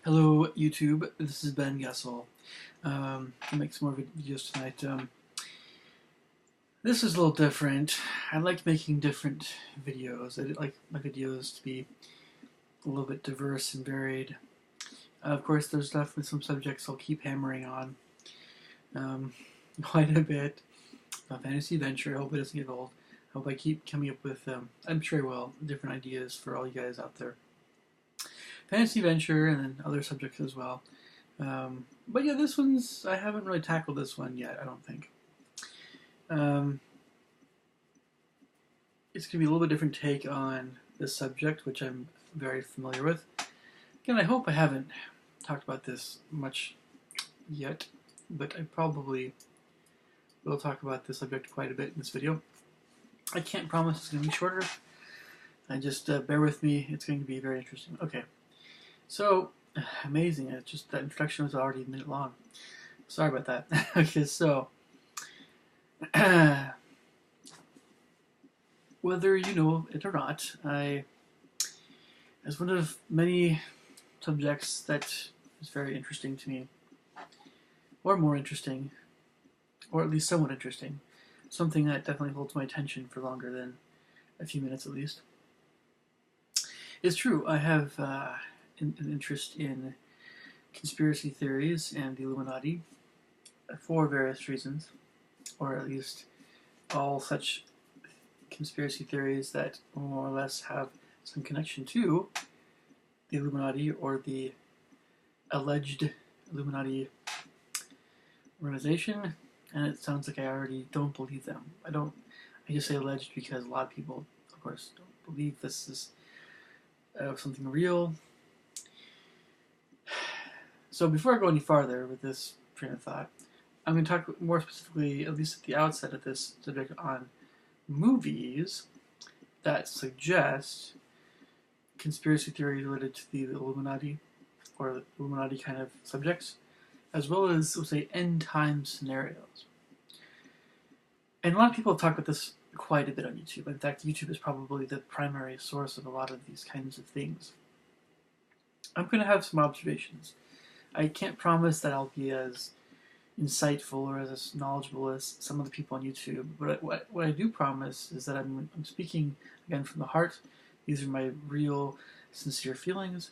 Hello YouTube, this is Ben Gessel. I'll make some more videos tonight. This is a little different. I like making different videos. I like my videos to be a little bit diverse and varied. Of course, there's definitely some subjects I'll keep hammering on quite a bit. Fantasy adventure, I hope it doesn't get old. I hope I keep coming up with, I'm sure I will, different ideas for all you guys out there. Fantasy adventure and then other subjects as well. But yeah, this one's, I haven't really tackled this one yet, I don't think. It's going to be a little bit different take on this subject, which I'm very familiar with. Again, I hope I haven't talked about this much yet, but I probably will talk about this subject quite a bit in this video. I can't promise it's going to be shorter. Just bear with me, it's going to be very interesting. Okay, so, amazing, it's just that introduction was already a minute long. Sorry about that. Okay, so, whether you know it or not, as one of many subjects that is very interesting to me, or more interesting, or at least somewhat interesting, something that definitely holds my attention for longer than a few minutes at least. It's true, I have an interest in conspiracy theories and the Illuminati for various reasons, or at least all such conspiracy theories that more or less have some connection to the Illuminati or the alleged Illuminati organization, and it sounds like I already don't believe them. I just say alleged because a lot of people, of course, don't believe this is something real. So before I go any farther with this train of thought, I'm going to talk more specifically, at least at the outset of this subject, on movies that suggest conspiracy theories related to the Illuminati or the Illuminati kind of subjects, as well as, we'll say, end time scenarios. And a lot of people talk about this quite a bit on YouTube. In fact, YouTube is probably the primary source of a lot of these kinds of things. I'm going to have some observations. I can't promise that I'll be as insightful or as knowledgeable as some of the people on YouTube, but what I do promise is that I'm speaking, again, from the heart. These are my real, sincere feelings,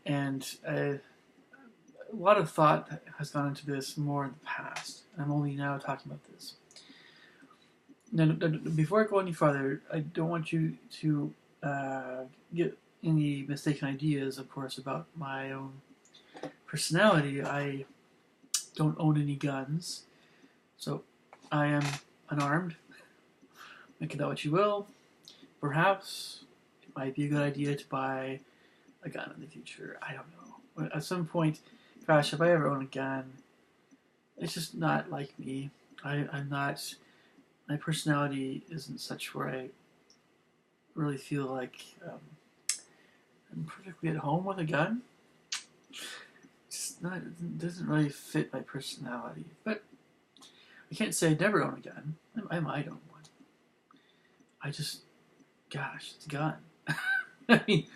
and a lot of thought has gone into this more in the past. I'm only now talking about this. Now, before I go any farther, I don't want you to get any mistaken ideas, of course, about my own personality. I don't own any guns, so I am unarmed. Make of that what you will. Perhaps it might be a good idea to buy a gun in the future. I don't know. But at some point, gosh, if I ever own a gun, it's just not like me. I'm not. My personality isn't such where I really feel like I'm perfectly at home with a gun. It doesn't really fit my personality. But I can't say I'd never own a gun. I might own one. I just, gosh, it's a gun. I mean,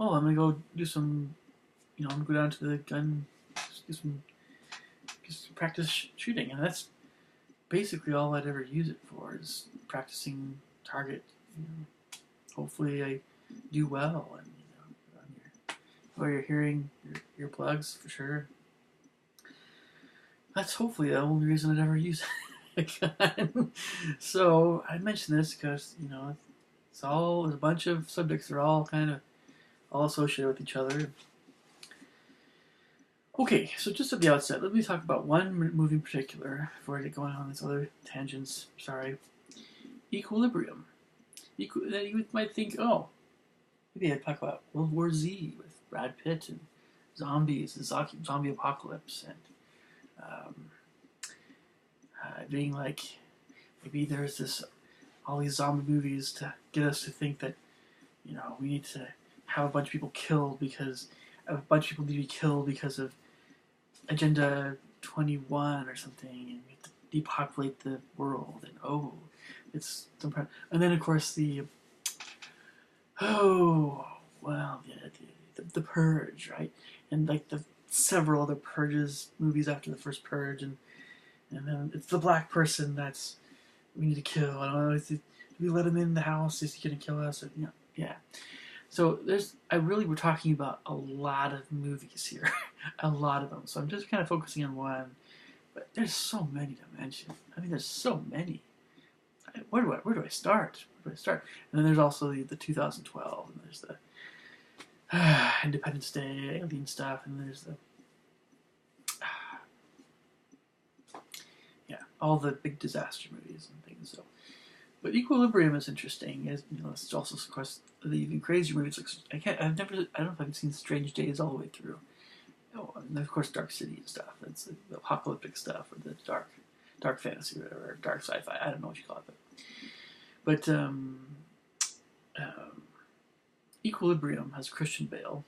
I'm gonna go do some, I'm gonna go down to the gun, just practice shooting, and that's basically all I'd ever use it for, is practicing target. Hopefully I do well, and or you're hearing your plugs for sure. That's hopefully the only reason I'd ever use a gun. So I mention this because there's a bunch of subjects that are all kind of all associated with each other. Okay, so just at the outset, let me talk about one movie in particular before I get going on these other tangents. Sorry. Equilibrium. That you might think, maybe I'd talk about World War Z with Brad Pitt and zombies, the zombie apocalypse, and being like, maybe there's all these zombie movies to get us to think that, we need to have a bunch of people killed because of Agenda 21 or something, and we have to depopulate the world, and it's some and then of course the the Purge, right? And like the several other Purges movies after the first Purge, and then it's the black person that's we need to kill. I don't know, do we let him in the house? Is he gonna kill us? Or, yeah. So we're talking about a lot of movies here, a lot of them. So I'm just kind of focusing on one, but there's so many to mention. I mean, there's so many. Where do I start? Where do I start? And then there's also the 2012, and there's the Independence Day, alien stuff, and there's the all the big disaster movies and things. So, but Equilibrium is interesting. It's also of course the even crazier movies. I don't know if I've seen Strange Days all the way through. And of course Dark City and stuff. That's the apocalyptic stuff, or the dark fantasy, or whatever, or dark sci-fi. I don't know what you call it, but Equilibrium has Christian Bale.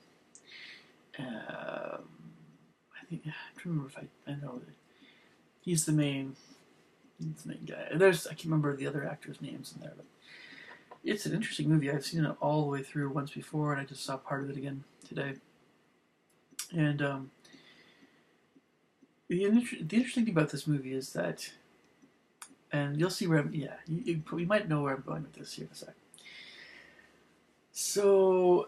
I think I'm trying to remember if I know that he's the main guy. I can't remember the other actors' names in there, but it's an interesting movie. I've seen it all the way through once before, and I just saw part of it again today. And the interesting thing about this movie is that, and you'll see where you might know where I'm going with this here in a sec. So,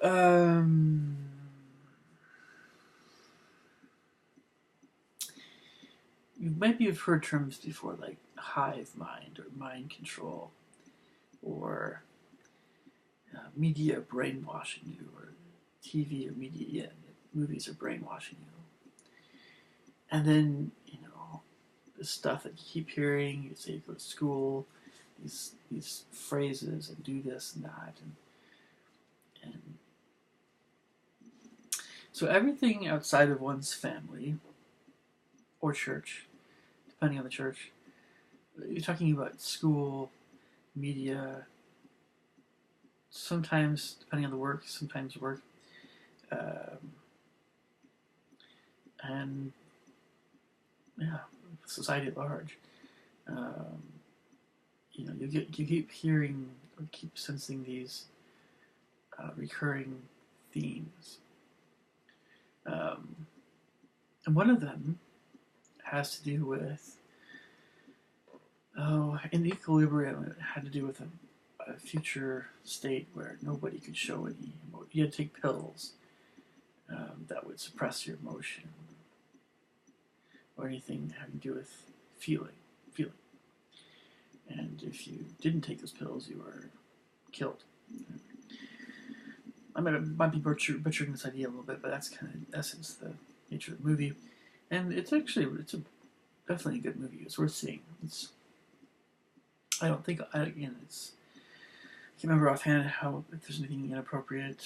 you maybe have heard terms before like hive mind or mind control, or media brainwashing you, or TV or media, movies are brainwashing you. And then, the stuff that you keep hearing, you say you go to school, these phrases, and do this and that, and so everything outside of one's family or church, depending on the church, you're talking about school, media, sometimes depending on the work, sometimes work, and society at large. You keep hearing or keep sensing these recurring themes, and one of them has to do with in Equilibrium, it had to do with a future state where nobody could show any emotion. You had to take pills that would suppress your emotion, or anything having to do with feeling. And if you didn't take those pills, you were killed. I might be butchering this idea a little bit, but that's kind of in essence the nature of the movie. And it's definitely a good movie. It's worth seeing. I can't remember offhand if there's anything inappropriate.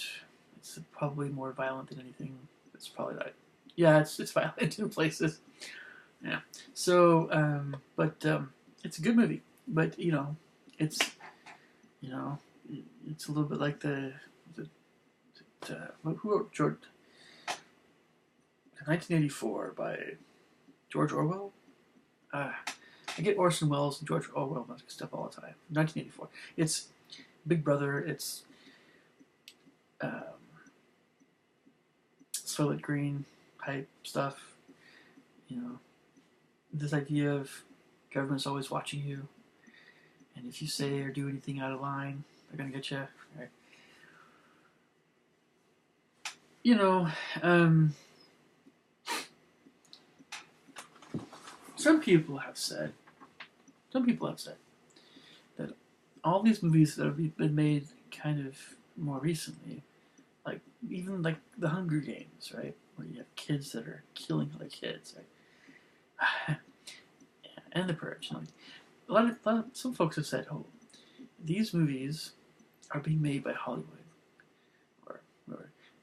It's probably more violent than anything. It's probably not. Yeah, it's violent in places. Yeah. So, it's a good movie. But it's a little bit like who wrote 1984 by George Orwell. I get Orson Welles and George Orwell mixed up all the time. 1984. It's Big Brother. It's Soylent Green type stuff. This idea of government's always watching you, and if you say or do anything out of line, they're gonna get you. Right? Some people have said that all these movies that have been made kind of more recently, like even like the Hunger Games, right, where you have kids that are killing other kids, right, and the Purge. Some folks have said, "Oh, these movies are being made by Hollywood, or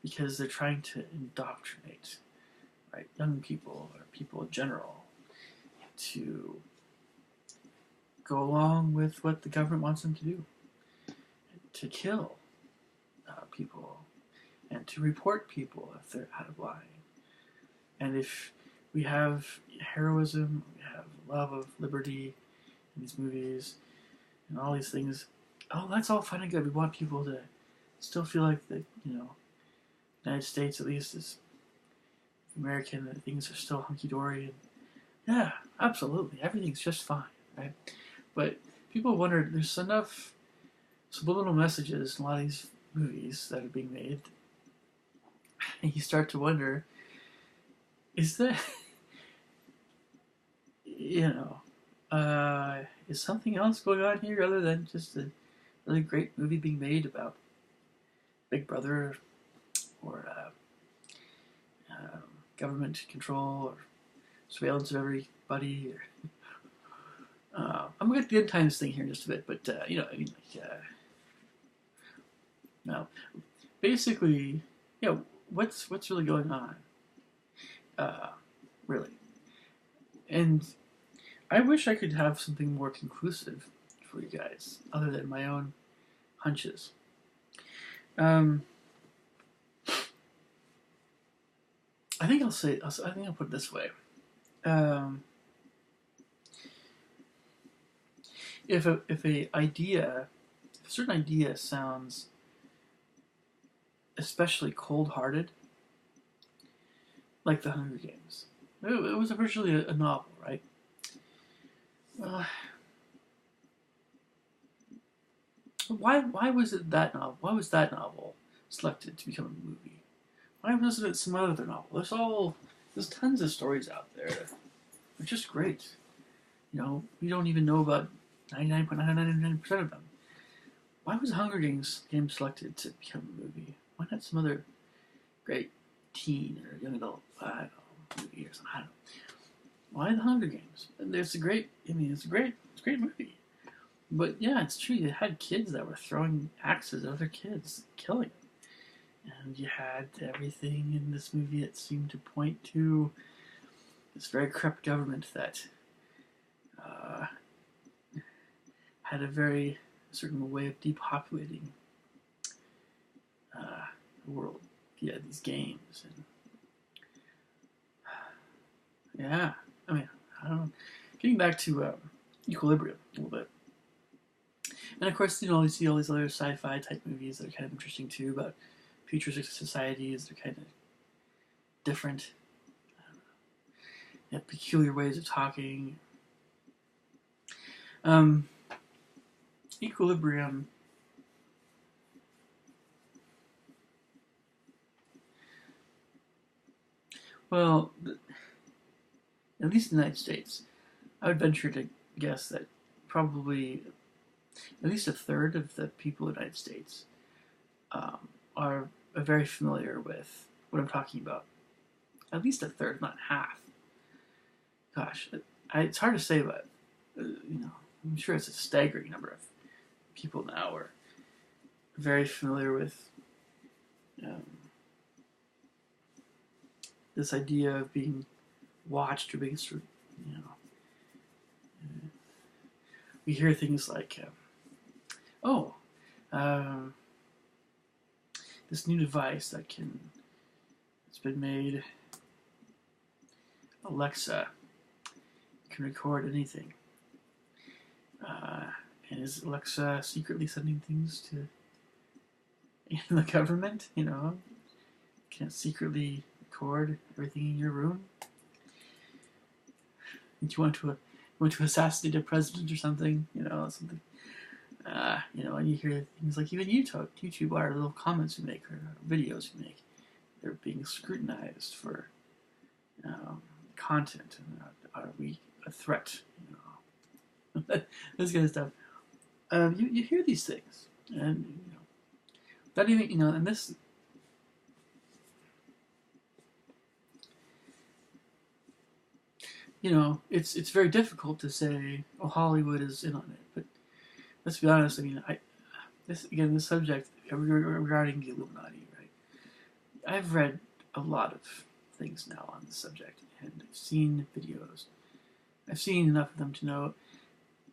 because they're trying to indoctrinate, right, young people or people in general, to go along with what the government wants them to do, to kill people, and to report people if they're out of line. And if we have heroism, we have love of liberty in these movies, and all these things, that's all fine and good. We want people to still feel like the United States, at least, is American, and things are still hunky dory. And yeah, absolutely, everything's just fine, right? But people wonder, there's enough subliminal messages in a lot of these movies that are being made, and you start to wonder, is that, you know, is something else going on here other than just a really great movie being made about Big Brother or government control or surveillance of everybody? I'm going to get the end times thing here in just a bit, but no. Basically, what's really going on? Really, and I wish I could have something more conclusive for you guys, other than my own hunches. I think I'll put it this way. If a certain idea sounds especially cold-hearted, like the Hunger Games, it was originally a novel, right? Why was it that novel? Why was that novel selected to become a movie? Why wasn't it some other novel? There's tons of stories out there that are just great. We don't even know about 99.999% of them. Why was Hunger Games selected to become a movie? Why not some other great teen or young adult movie or something? I don't know. Why the Hunger Games? And it's a great movie. But yeah, it's true. You had kids that were throwing axes at other kids, killing them. And you had everything in this movie that seemed to point to this very corrupt government that had a very certain way of depopulating the world via these games. And yeah, I don't know. Getting back to Equilibrium a little bit. And of course, you see all these other sci-fi type movies that are kind of interesting too, about futuristic societies. They're kind of different. They have peculiar ways of talking. Equilibrium. Well, at least in the United States, I would venture to guess that probably at least a third of the people in the United States are very familiar with what I'm talking about. At least a third, not half. Gosh, it's hard to say, but I'm sure it's a staggering number of people now are very familiar with this idea of being watched or being sort of, we hear things like, this new device it's been made, Alexa, can record anything. And is Alexa secretly sending things to the government? Can it secretly record everything in your room? Do you want to assassinate a president or something? Something. And you hear things like even YouTube, our little comments we make or videos we make, they're being scrutinized for content, and are we a threat? This kind of stuff. You hear these things, and that even and this. It's very difficult to say, oh, Hollywood is in on it, but let's be honest. This subject regarding the Illuminati, right? I've read a lot of things now on the subject, and I've seen videos. I've seen enough of them to know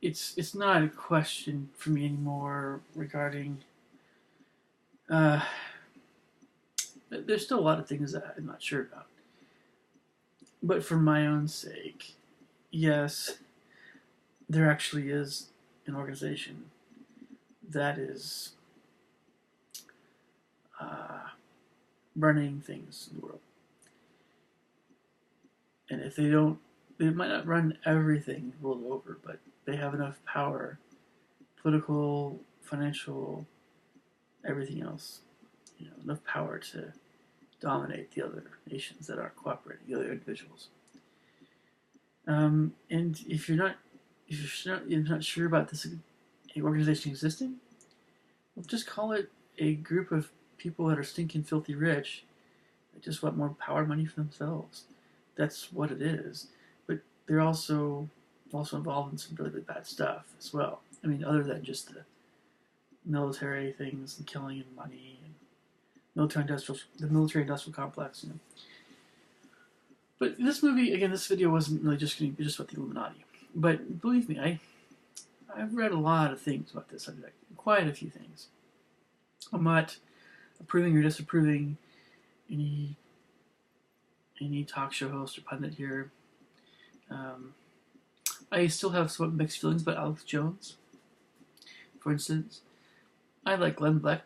it's not a question for me anymore regarding. There's still a lot of things that I'm not sure about. But for my own sake, yes, there actually is an organization that is running things in the world. And if they don't, they might not run everything the world over, but they have enough power, political, financial, everything else, enough power to dominate the other nations that aren't cooperating, the other individuals. And if you're not sure about this organization existing, well, just call it a group of people that are stinking filthy rich that just want more power, money for themselves. That's what it is. But they're also involved in some really, really bad stuff as well. I mean, other than just the military things and killing and money and the military industrial complex. But this movie, again, this video wasn't really just going to be just about the Illuminati. But believe me, I've read a lot of things about this subject, quite a few things. I'm not approving or disapproving any talk show host or pundit here. I still have somewhat mixed feelings about Alex Jones. For instance, I like Glenn Beck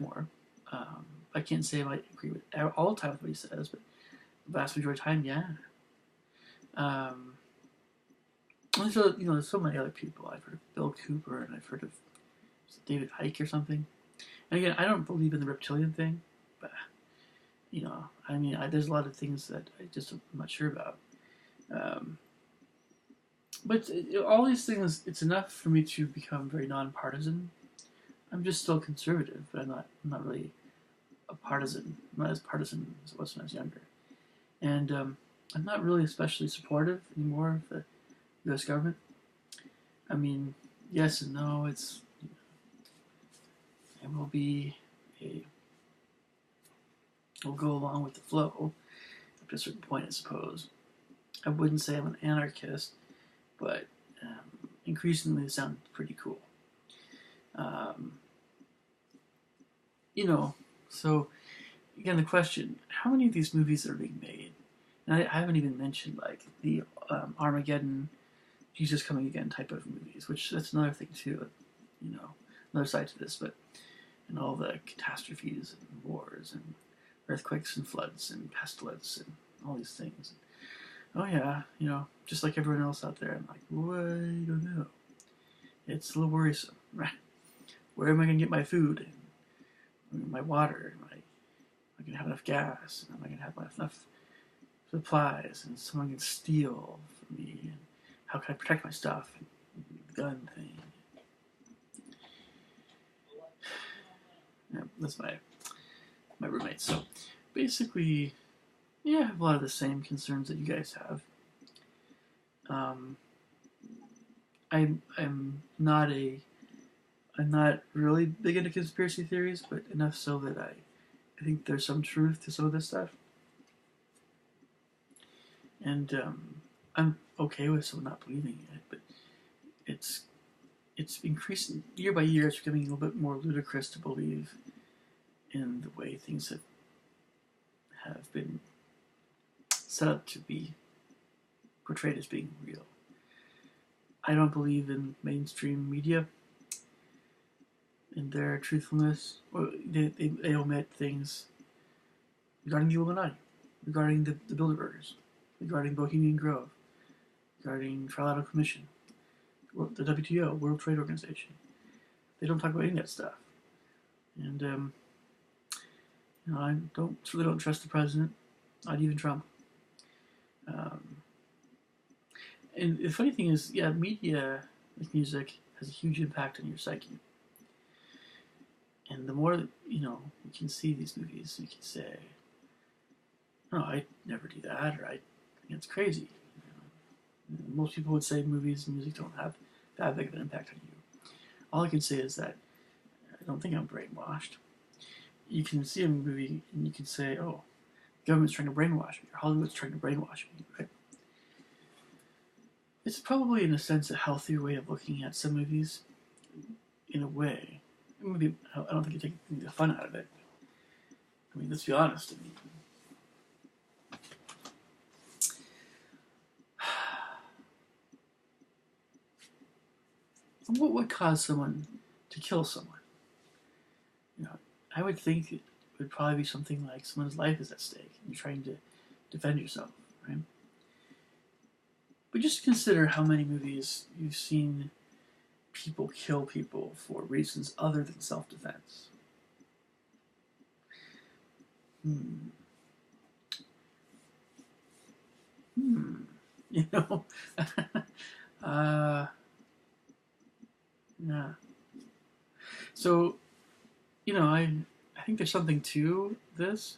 more. I can't say I agree with all the time with what he says, but the vast majority of the time, yeah. And so, there's so many other people. I've heard of Bill Cooper, and I've heard of David Icke or something. And again, I don't believe in the reptilian thing, but there's a lot of things that I'm not sure about. But all these things, it's enough for me to become very nonpartisan. I'm just still conservative, but I'm not really a partisan. I'm not as partisan as I was when I was younger. And I'm not really especially supportive anymore of the U.S. government. I mean, yes and no. It will go along with the flow up to a certain point, I suppose. I wouldn't say I'm an anarchist, but increasingly it sounds pretty cool. So again, the question: how many of these movies are being made? And I haven't even mentioned like the Armageddon, Jesus Coming Again type of movies, which that's another thing too. Another side to this, and all the catastrophes and wars and earthquakes and floods and pestilence and all these things. Oh yeah, just like everyone else out there, I'm like, well, I don't know. It's a little worrisome, right? Where am I going to get my food and my water? Am I going to have enough gas? Am I going to have enough supplies? And someone can steal from me? And how can I protect my stuff? And the gun thing. Yeah, that's my roommate. So basically, yeah, I have a lot of the same concerns that you guys have. I'm not really big into conspiracy theories, but enough so that I think there's some truth to some of this stuff. And I'm okay with someone not believing in it, but it's increasing year by year. It's becoming a little bit more ludicrous to believe in the way things have been set up to be portrayed as being real. I don't believe in mainstream media in their truthfulness. Or they omit things regarding the Illuminati, regarding the Bilderbergers, regarding Bohemian Grove, regarding Trilateral Commission, the WTO, World Trade Organization. They don't talk about any of that stuff. And I really don't trust the president, not even Trump. And the funny thing is, yeah, media, like music, has a huge impact on your psyche. And the more that, you can see these movies, you can say, no, I'd never do that, or I think it's crazy. Most people would say movies and music don't have that big of an impact on you. All I can say is that I don't think I'm brainwashed. You can see a movie and you can say, oh, the government's trying to brainwash me, or Hollywood's trying to brainwash me, right? It's probably, in a sense, a healthier way of looking at some movies, in a way. Maybe, I don't think you take the fun out of it. I mean, let's be honest. What would cause someone to kill someone? I would think it would probably be something like someone's life is at stake and you're trying to defend yourself, right? But just consider how many movies you've seen people kill people for reasons other than self-defense. You know? Yeah. So, I think there's something to this,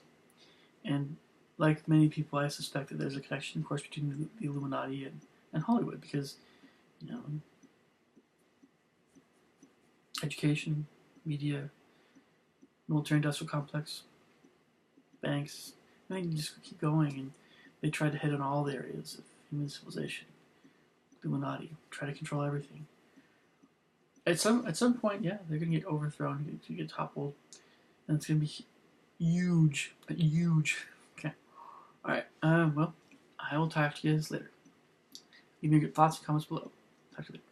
and like many people, I suspect that there's a connection, of course, between the Illuminati and Hollywood, because, you know, education, media, military-industrial complex, banks, I think you just keep going, and they try to hit on all the areas of human civilization. Illuminati try to control everything. At some point, yeah, they're gonna get overthrown, to get toppled, and it's gonna be huge, huge. Okay, all right. Well, I will talk to you guys later. Leave me your thoughts and comments below. Talk to you later.